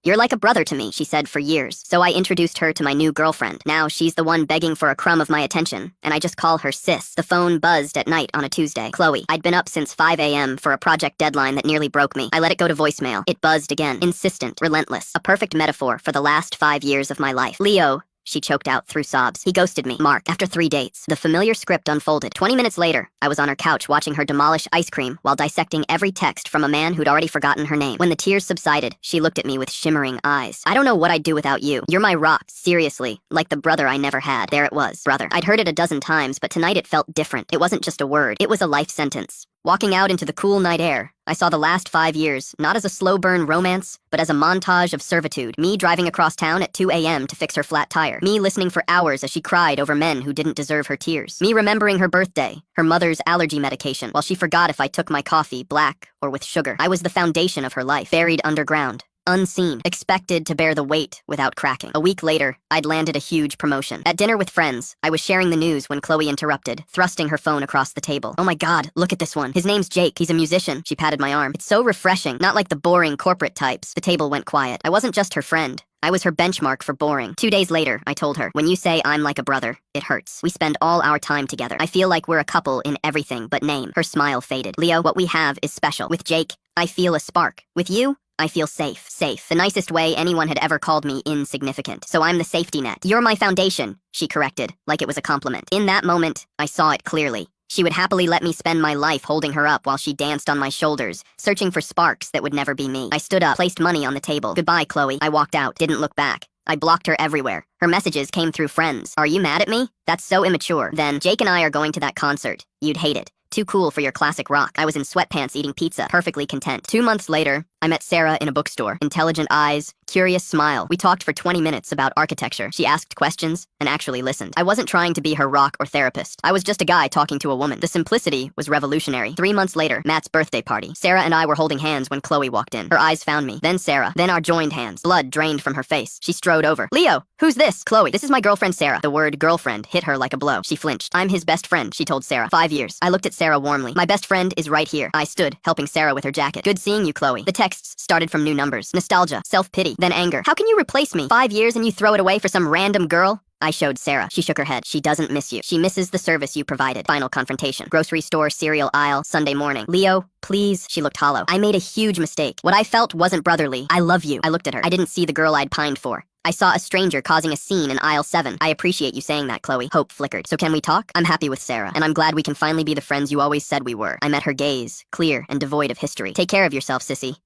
"You're like a brother to me," she said for years. So I introduced her to my new girlfriend. Now she's the one begging for a crumb of my attention, and I just call her sis. The phone buzzed at night on a Tuesday. Chloe. I'd been up since 5 a.m. for a project deadline that nearly broke me. I let it go to voicemail. It buzzed again. Insistent, relentless. A perfect metaphor for the last 5 years of my life. "Leo," she choked out through sobs. "He ghosted me. Mark, after 3 dates." The familiar script unfolded. 20 minutes later, I was on her couch watching her demolish ice cream while dissecting every text from a man who'd already forgotten her name. When the tears subsided, she looked at me with shimmering eyes. "I don't know what I'd do without you. You're my rock. Seriously. Like the brother I never had." There it was. Brother. I'd heard it a dozen times, but tonight it felt different. It wasn't just a word. It was a life sentence. Walking out into the cool night air, I saw the last 5 years, not as a slow-burn romance, but as a montage of servitude. Me driving across town at 2 a.m. to fix her flat tire. Me listening for hours as she cried over men who didn't deserve her tears. Me remembering her birthday, her mother's allergy medication, while she forgot if I took my coffee black or with sugar. I was the foundation of her life, buried underground. Unseen, expected to bear the weight without cracking. A week later, I'd landed a huge promotion. At dinner with friends, I was sharing the news when Chloe interrupted, thrusting her phone across the table. "Oh my God, look at this one. His name's Jake. He's a musician." She patted my arm. "It's so refreshing, not like the boring corporate types." The table went quiet. I wasn't just her friend. I was her benchmark for boring. 2 days later, I told her, "When you say I'm like a brother, it hurts. We spend all our time together. I feel like we're a couple in everything but name." Her smile faded. "Leo, what we have is special. With Jake, I feel a spark. With you, I feel safe. Safe. The nicest way anyone had ever called me insignificant. So I'm the safety net." "You're my foundation," she corrected, like it was a compliment. In that moment, I saw it clearly. She would happily let me spend my life holding her up while she danced on my shoulders, searching for sparks that would never be me. I stood up, placed money on the table. "Goodbye, Chloe." I walked out, didn't look back. I blocked her everywhere. Her messages came through friends. "Are you mad at me? That's so immature." Then, "Jake and I are going to that concert. You'd hate it. Too cool for your classic rock." I was in sweatpants eating pizza, perfectly content. 2 months later, I met Sarah in a bookstore. Intelligent eyes, curious smile. We talked for 20 minutes about architecture. She asked questions and actually listened. I wasn't trying to be her rock or therapist. I was just a guy talking to a woman. The simplicity was revolutionary. 3 months later, Matt's birthday party. Sarah and I were holding hands when Chloe walked in. Her eyes found me, then Sarah, then our joined hands. Blood drained from her face. She strode over. "Leo, who's this?" "Chloe, this is my girlfriend Sarah." The word girlfriend hit her like a blow. She flinched. "I'm his best friend," she told Sarah. 5 years. I looked at Sarah warmly. "My best friend is right here." I stood, helping Sarah with her jacket. "Good seeing you, Chloe." The texts started from new numbers. Nostalgia, self-pity, then anger. "How can you replace me? 5 years and you throw it away for some random girl?" I showed Sarah. She shook her head. "She doesn't miss you. She misses the service you provided." Final confrontation. Grocery store, cereal aisle, Sunday morning. "Leo, please." She looked hollow. "I made a huge mistake. What I felt wasn't brotherly. I love you." I looked at her. I didn't see the girl I'd pined for. I saw a stranger causing a scene in aisle 7. "I appreciate you saying that, Chloe." Hope flickered. "So can we talk?" "I'm happy with Sarah, and I'm glad we can finally be the friends you always said we were." I met her gaze, clear and devoid of history. "Take care of yourself, sissy."